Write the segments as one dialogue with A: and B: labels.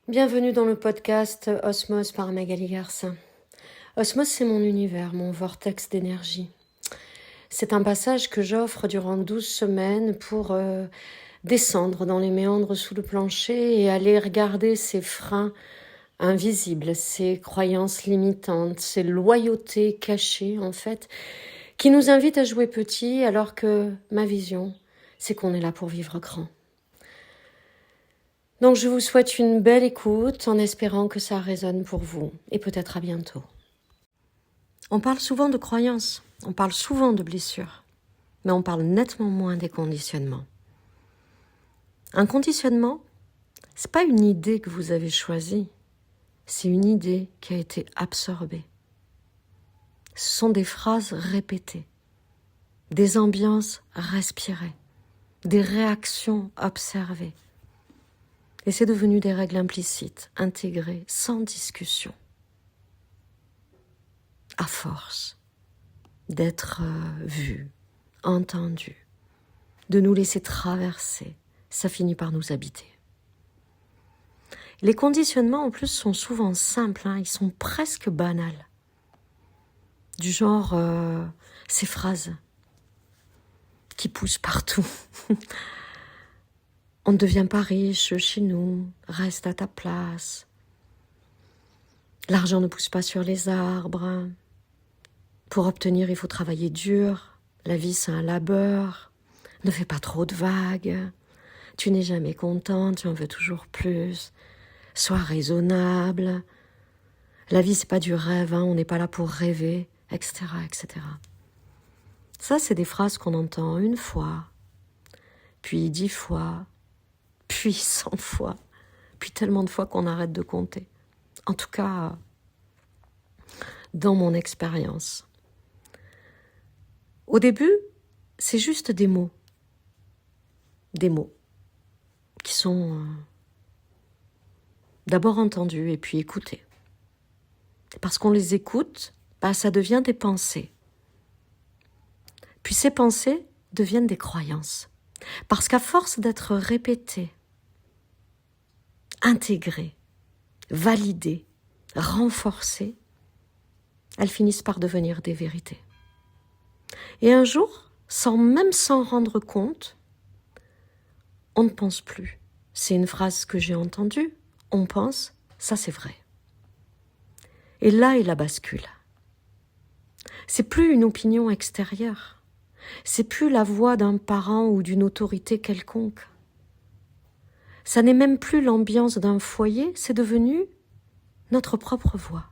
A: Bienvenue dans le podcast Osmose par Magali Garcin. Osmose, c'est mon univers, mon vortex d'énergie. C'est un passage que j'offre durant 12 semaines pour descendre dans les méandres sous le plancher et aller regarder ces freins invisibles, ces croyances limitantes, ces loyautés cachées en fait, qui nous invitent à jouer petit alors que ma vision, c'est qu'on est là pour vivre grand. Donc je vous souhaite une belle écoute en espérant que ça résonne pour vous et peut-être à bientôt. On parle souvent de croyances, on parle souvent de blessures, mais on parle nettement moins des conditionnements. Un conditionnement, c'est pas une idée que vous avez choisie, c'est une idée qui a été absorbée. Ce sont des phrases répétées, des ambiances respirées, des réactions observées. Et c'est devenu des règles implicites, intégrées, sans discussion. À force d'être vu, entendu, de nous laisser traverser, ça finit par nous habiter. Les conditionnements en plus sont souvent simples, ils sont presque banals. Du genre ces phrases qui poussent partout. On ne devient pas riche chez nous, reste à ta place. L'argent ne pousse pas sur les arbres. Pour obtenir, il faut travailler dur. La vie, c'est un labeur. Ne fais pas trop de vagues. Tu n'es jamais content, tu en veux toujours plus. Sois raisonnable. La vie, c'est pas du rêve, on n'est pas là pour rêver, etc., etc. Ça, c'est des phrases qu'on entend une fois, puis 10 fois, puis 100 fois, puis tellement de fois qu'on arrête de compter. En tout cas, dans mon expérience. Au début, c'est juste des mots. Des mots qui sont d'abord entendus et puis écoutés. Parce qu'on les écoute, ça devient des pensées. Puis ces pensées deviennent des croyances. Parce qu'à force d'être répétées, intégrées, validées, renforcées, elles finissent par devenir des vérités. Et un jour, sans même s'en rendre compte, on ne pense plus. C'est une phrase que j'ai entendue, on pense, ça c'est vrai. Et là est la bascule. C'est plus une opinion extérieure. C'est plus la voix d'un parent ou d'une autorité quelconque. Ça n'est même plus l'ambiance d'un foyer, c'est devenu notre propre voix.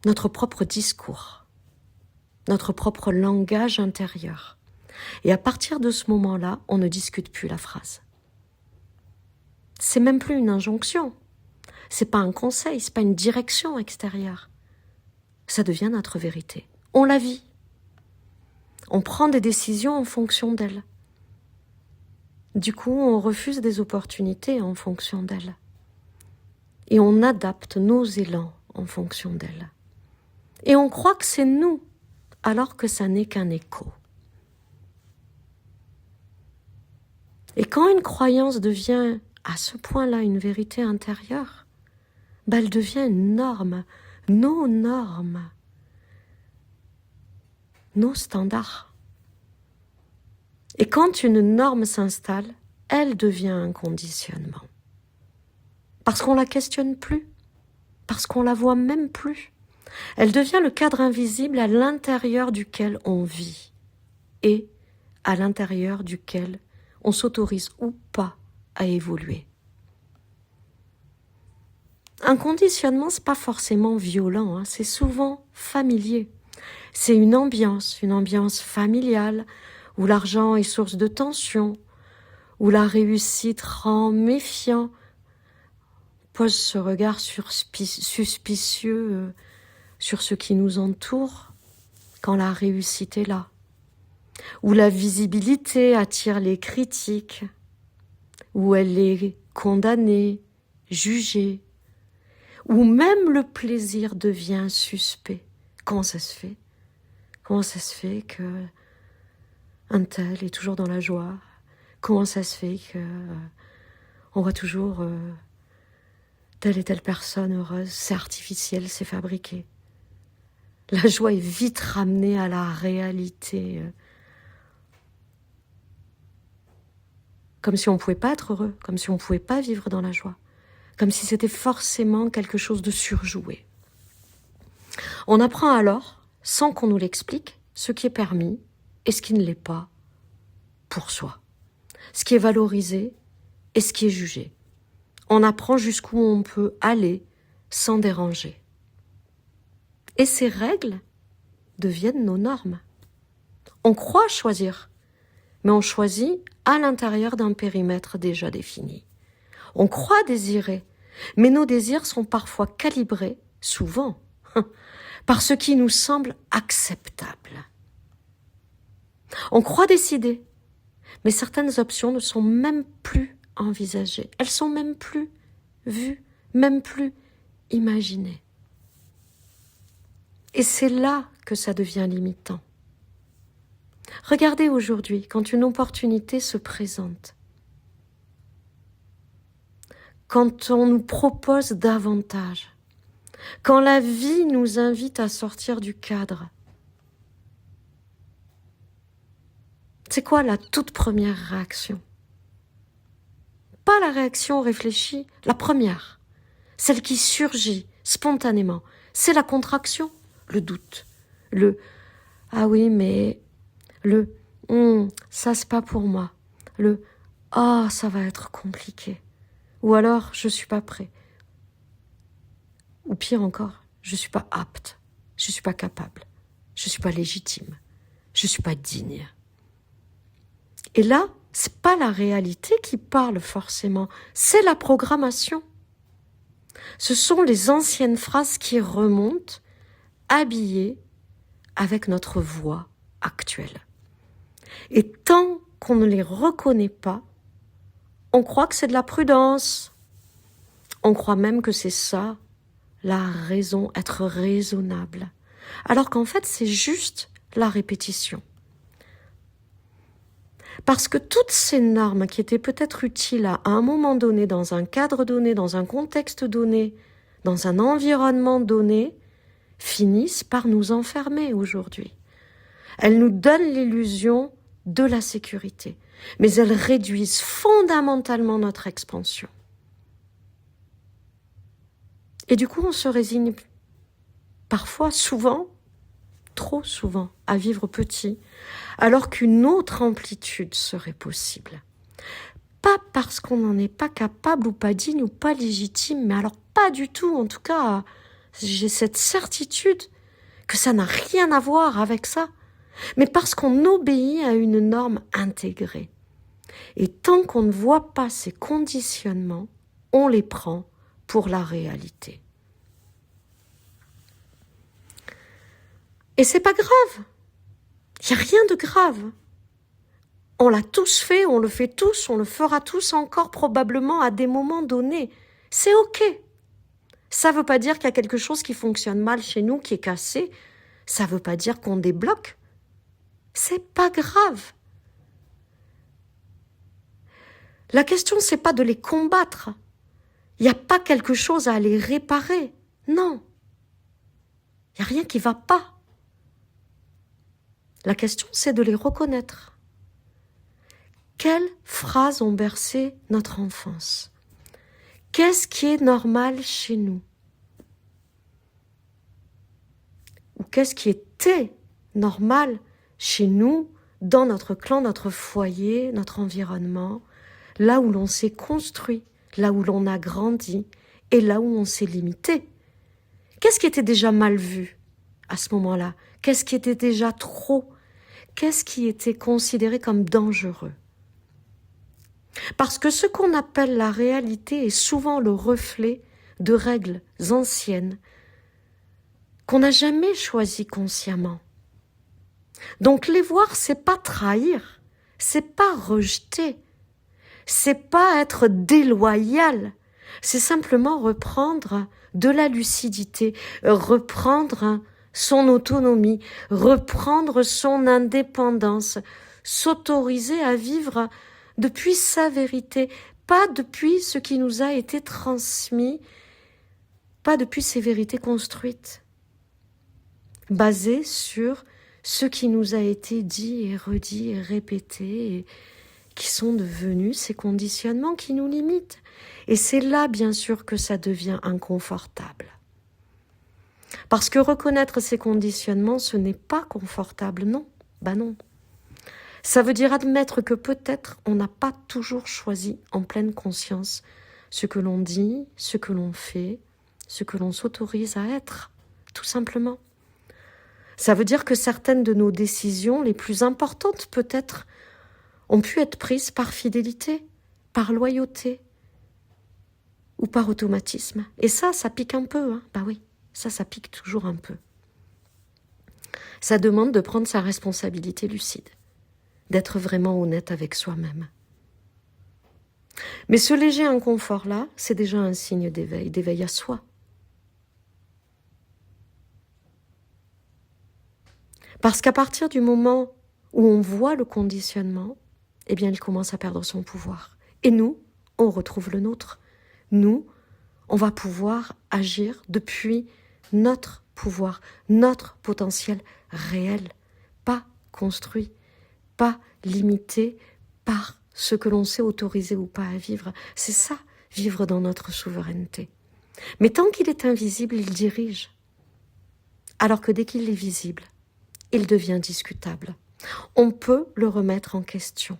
A: Notre propre discours. Notre propre langage intérieur. Et à partir de ce moment-là, on ne discute plus la phrase. C'est même plus une injonction. C'est pas un conseil, c'est pas une direction extérieure. Ça devient notre vérité. On la vit. On prend des décisions en fonction d'elle. Du coup, on refuse des opportunités en fonction d'elle. Et on adapte nos élans en fonction d'elle. Et on croit que c'est nous, alors que ça n'est qu'un écho. Et quand une croyance devient à ce point-là une vérité intérieure, elle devient une norme, nos normes, nos standards. Et quand une norme s'installe, elle devient un conditionnement. Parce qu'on la questionne plus, parce qu'on la voit même plus. Elle devient le cadre invisible à l'intérieur duquel on vit et à l'intérieur duquel on s'autorise ou pas à évoluer. Un conditionnement, c'est pas forcément violent, c'est souvent familier. C'est une ambiance familiale, où l'argent est source de tension, où la réussite rend méfiant, pose ce regard suspicieux sur ce qui nous entoure quand la réussite est là, où la visibilité attire les critiques, où elle est condamnée, jugée, où même le plaisir devient suspect. Comment ça se fait ? Comment ça se fait que un tel est toujours dans la joie ? Comment ça se fait que On voit toujours telle et telle personne heureuse, c'est artificiel, c'est fabriqué. La joie est vite ramenée à la réalité. Comme si on ne pouvait pas être heureux, comme si on ne pouvait pas vivre dans la joie, comme si c'était forcément quelque chose de surjoué. On apprend alors, sans qu'on nous l'explique, ce qui est permis et ce qui ne l'est pas pour soi, ce qui est valorisé et ce qui est jugé. On apprend jusqu'où on peut aller sans déranger. Et ces règles deviennent nos normes. On croit choisir, mais on choisit à l'intérieur d'un périmètre déjà défini. On croit désirer, mais nos désirs sont parfois calibrés, souvent, par ce qui nous semble acceptable. On croit décider, mais certaines options ne sont même plus envisagées. Elles sont même plus vues, même plus imaginées. Et c'est là que ça devient limitant. Regardez aujourd'hui, quand une opportunité se présente, quand on nous propose davantage, quand la vie nous invite à sortir du cadre, c'est quoi la toute première réaction? Pas la réaction réfléchie, la première, celle qui surgit spontanément, c'est la contraction, le doute, le « ah oui mais », le « ça c'est pas pour moi », le « ah ça va être compliqué », ou alors « je suis pas prêt », ou pire encore, « je suis pas apte », « je suis pas capable », « je suis pas légitime », « je suis pas digne ». Et là, c'est pas la réalité qui parle forcément, c'est la programmation. Ce sont les anciennes phrases qui remontent, habillées avec notre voix actuelle. Et tant qu'on ne les reconnaît pas, on croit que c'est de la prudence. On croit même que c'est ça, la raison, être raisonnable. Alors qu'en fait, c'est juste la répétition. Parce que toutes ces normes qui étaient peut-être utiles à un moment donné, dans un cadre donné, dans un contexte donné, dans un environnement donné, finissent par nous enfermer aujourd'hui. Elles nous donnent l'illusion de la sécurité, mais elles réduisent fondamentalement notre expansion. Et du coup, on se résigne parfois, souvent, trop souvent, à vivre petit, alors qu'une autre amplitude serait possible. Pas parce qu'on n'en est pas capable ou pas digne ou pas légitime, mais alors pas du tout, en tout cas, j'ai cette certitude que ça n'a rien à voir avec ça, mais parce qu'on obéit à une norme intégrée. Et tant qu'on ne voit pas ces conditionnements, on les prend pour la réalité. Et c'est pas grave. Il n'y a rien de grave. On l'a tous fait, on le fait tous, on le fera tous encore probablement à des moments donnés. C'est ok. Ça ne veut pas dire qu'il y a quelque chose qui fonctionne mal chez nous, qui est cassé. Ça ne veut pas dire qu'on débloque. C'est pas grave. La question, c'est pas de les combattre. Il n'y a pas quelque chose à les réparer. Non. Il n'y a rien qui va pas. La question, c'est de les reconnaître. Quelles phrases ont bercé notre enfance? Qu'est-ce qui est normal chez nous? Ou qu'est-ce qui était normal chez nous, dans notre clan, notre foyer, notre environnement, là où l'on s'est construit, là où l'on a grandi et là où on s'est limité? Qu'est-ce qui était déjà mal vu à ce moment-là? Qu'est-ce qui était déjà trop? Qu'est-ce qui était considéré comme dangereux? Parce que ce qu'on appelle la réalité est souvent le reflet de règles anciennes qu'on n'a jamais choisies consciemment. Donc les voir, c'est pas trahir, c'est pas rejeter, c'est pas être déloyal, c'est simplement reprendre de la lucidité, reprendre son autonomie, reprendre son indépendance, s'autoriser à vivre depuis sa vérité, pas depuis ce qui nous a été transmis, pas depuis ces vérités construites, basées sur ce qui nous a été dit et redit et répété, et qui sont devenus ces conditionnements qui nous limitent. Et c'est là, bien sûr, que ça devient inconfortable. Parce que reconnaître ces conditionnements, ce n'est pas confortable, non. Non. Ça veut dire admettre que peut-être on n'a pas toujours choisi en pleine conscience ce que l'on dit, ce que l'on fait, ce que l'on s'autorise à être, tout simplement. Ça veut dire que certaines de nos décisions les plus importantes peut-être ont pu être prises par fidélité, par loyauté ou par automatisme. Et ça pique un peu, hein. Oui, ça pique toujours un peu. Ça demande de prendre sa responsabilité lucide, d'être vraiment honnête avec soi-même. Mais ce léger inconfort-là, c'est déjà un signe d'éveil à soi. Parce qu'à partir du moment où on voit le conditionnement, eh bien, il commence à perdre son pouvoir. Et nous, on retrouve le nôtre. Nous, on va pouvoir agir depuis notre pouvoir, notre potentiel réel, pas construit, pas limité par ce que l'on sait autoriser ou pas à vivre. C'est ça, vivre dans notre souveraineté. Mais tant qu'il est invisible, il dirige. Alors que dès qu'il est visible, il devient discutable. On peut le remettre en question.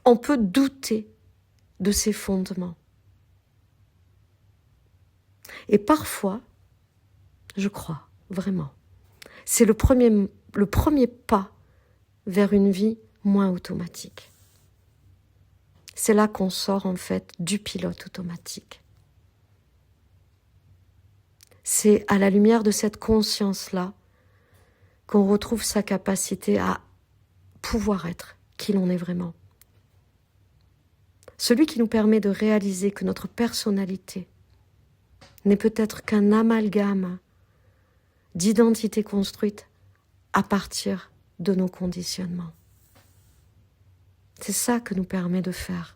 A: On peut douter de ses fondements. Et parfois, je crois vraiment, c'est le premier pas vers une vie moins automatique. C'est là qu'on sort en fait du pilote automatique. C'est à la lumière de cette conscience-là qu'on retrouve sa capacité à pouvoir être qui l'on est vraiment. Celui qui nous permet de réaliser que notre personnalité n'est peut-être qu'un amalgame d'identités construites à partir de nos conditionnements. C'est ça que nous permet de faire.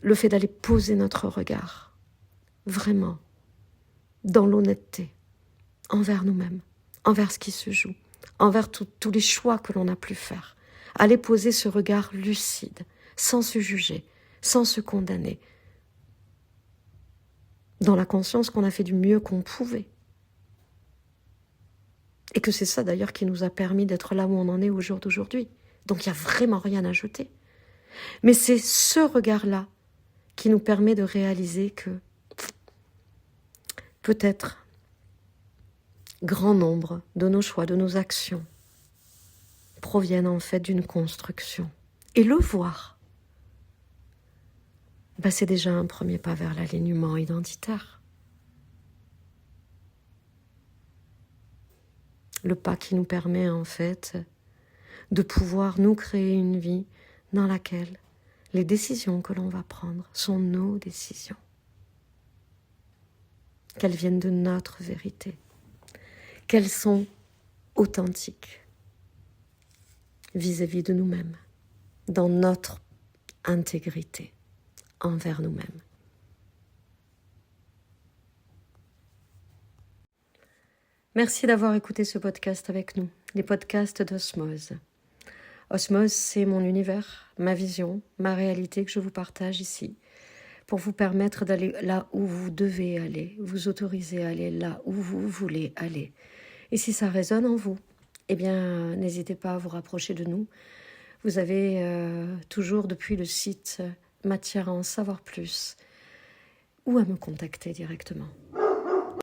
A: Le fait d'aller poser notre regard, vraiment, dans l'honnêteté, envers nous-mêmes, envers ce qui se joue, envers tous les choix que l'on a pu faire. Aller poser ce regard lucide, sans se juger, sans se condamner, dans la conscience qu'on a fait du mieux qu'on pouvait. Et que c'est ça d'ailleurs qui nous a permis d'être là où on en est au jour d'aujourd'hui. Donc il n'y a vraiment rien à jeter. Mais c'est ce regard-là qui nous permet de réaliser que peut-être grand nombre de nos choix, de nos actions proviennent en fait d'une construction. Et le voir, c'est déjà un premier pas vers l'alignement identitaire. Le pas qui nous permet en fait de pouvoir nous créer une vie dans laquelle les décisions que l'on va prendre sont nos décisions. Qu'elles viennent de notre vérité, qu'elles sont authentiques vis-à-vis de nous-mêmes, dans notre intégrité envers nous-mêmes. Merci d'avoir écouté ce podcast avec nous, les podcasts d'Osmose. Osmose, c'est mon univers, ma vision, ma réalité que je vous partage ici, pour vous permettre d'aller là où vous devez aller, vous autoriser à aller là où vous voulez aller. Et si ça résonne en vous, eh bien, n'hésitez pas à vous rapprocher de nous. Vous avez toujours depuis le site matière à en savoir plus ou à me contacter directement.